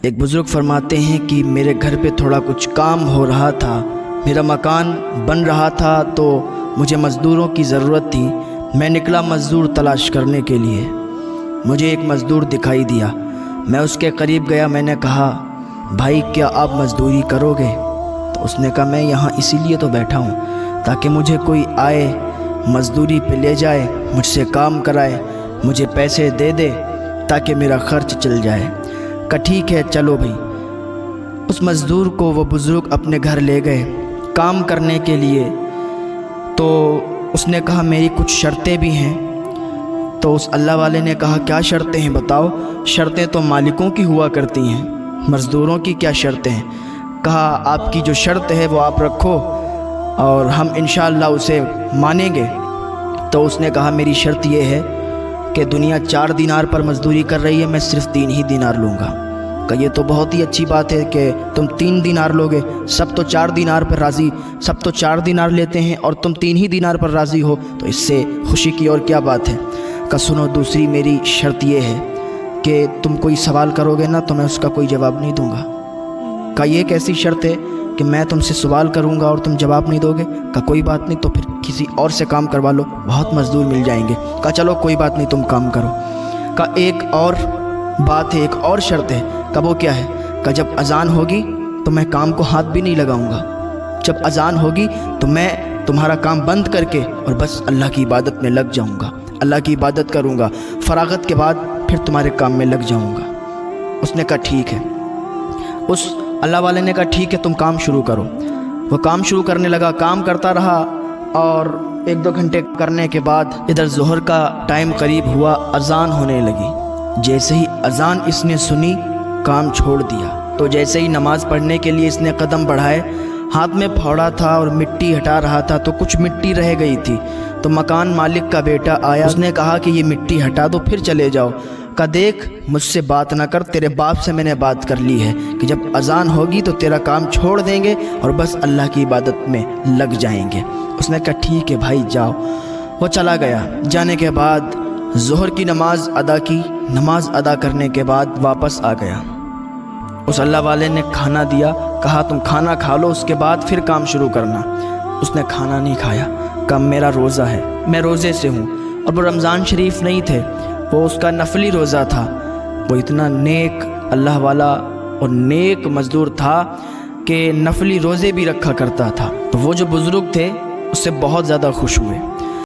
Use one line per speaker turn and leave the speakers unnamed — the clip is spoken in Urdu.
ایک بزرگ فرماتے ہیں کہ میرے گھر پہ تھوڑا کچھ کام ہو رہا تھا، میرا مکان بن رہا تھا تو مجھے مزدوروں کی ضرورت تھی۔ میں نکلا مزدور تلاش کرنے کے لیے۔ مجھے ایک مزدور دکھائی دیا، میں اس کے قریب گیا، میں نے کہا بھائی کیا آپ مزدوری کرو گے؟ تو اس نے کہا میں یہاں اسی لیے تو بیٹھا ہوں تاکہ مجھے کوئی آئے مزدوری پہ لے جائے، مجھ سے کام کرائے، مجھے پیسے دے دے تاکہ میرا خرچ چل جائے۔ کہا ٹھیک ہے چلو بھائی۔ اس مزدور کو وہ بزرگ اپنے گھر لے گئے کام کرنے کے لیے۔ تو اس نے کہا میری کچھ شرطیں بھی ہیں۔ تو اس اللہ والے نے کہا کیا شرطیں ہیں بتاؤ؟ شرطیں تو مالکوں کی ہوا کرتی ہیں، مزدوروں کی کیا شرطیں ہیں؟ کہا آپ کی جو شرط ہے وہ آپ رکھو اور ہم انشاءاللہ اسے مانیں گے۔ تو اس نے کہا میری شرط یہ ہے کہ دنیا 4 دینار پر مزدوری کر رہی ہے، میں صرف 3 ہی دینار لوں گا۔ کہ یہ تو بہت ہی اچھی بات ہے کہ تم 3 دینار لوگے، سب تو 4 دینار پر راضی، سب تو 4 دینار لیتے ہیں اور تم 3 ہی دینار پر راضی ہو، تو اس سے خوشی کی اور کیا بات ہے؟ کہ سنو دوسری میری شرط یہ ہے کہ تم کوئی سوال کرو گے نا تو میں اس کا کوئی جواب نہیں دوں گا۔ کہ یہ کیسی شرط ہے کہ میں تم سے سوال کروں گا اور تم جواب نہیں دو گے؟ کہ کوئی بات نہیں، تو پھر کسی اور سے کام کروا لو، بہت مزدور مل جائیں گے۔ کہا چلو کوئی بات نہیں تم کام کرو۔ کہ ایک اور بات ہے، ایک اور شرط ہے۔ کہ وہ کیا ہے؟ کہ جب اذان ہوگی تو میں کام کو ہاتھ بھی نہیں لگاؤں گا، جب اذان ہوگی تو میں تمہارا کام بند کر کے اور بس اللہ کی عبادت میں لگ جاؤں گا، اللہ کی عبادت کروں گا، فراغت کے بعد پھر تمہارے کام میں لگ جاؤں گا۔ اس نے کہا ٹھیک ہے۔ اس اللہ والے نے کہا ٹھیک ہے تم کام شروع کرو۔ وہ کام شروع کرنے لگا، کام کرتا رہا اور 1-2 گھنٹے کرنے کے بعد ادھر ظہر کا ٹائم قریب ہوا، اذان ہونے لگی۔ جیسے ہی اذان اس نے سنی کام چھوڑ دیا۔ تو جیسے ہی نماز پڑھنے کے لیے اس نے قدم بڑھائے، ہاتھ میں پھوڑا تھا اور مٹی ہٹا رہا تھا تو کچھ مٹی رہ گئی تھی۔ تو مکان مالک کا بیٹا آیا، اس نے کہا کہ یہ مٹی ہٹا دو پھر چلے جاؤ۔ کہا دیکھ مجھ سے بات نہ کر، تیرے باپ سے میں نے بات کر لی ہے کہ جب اذان ہوگی تو تیرا کام چھوڑ دیں گے اور بس اللہ کی عبادت میں لگ جائیں گے۔ اس نے کہا ٹھیک ہے بھائی جاؤ۔ وہ چلا گیا۔ جانے کے بعد ظہر کی نماز ادا کی، نماز ادا کرنے کے بعد واپس آ گیا۔ اس اللہ والے نے کھانا دیا، کہا تم کھانا کھا لو اس کے بعد پھر کام شروع کرنا۔ اس نے کھانا نہیں کھایا، کہا میرا روزہ ہے، میں روزے سے ہوں۔ اور وہ رمضان شریف نہیں تھے، وہ اس کا نفلی روزہ تھا۔ وہ اتنا نیک اللہ والا اور نیک مزدور تھا کہ نفلی روزے بھی رکھا کرتا تھا۔ تو وہ جو بزرگ تھے اس سے بہت زیادہ خوش ہوئے۔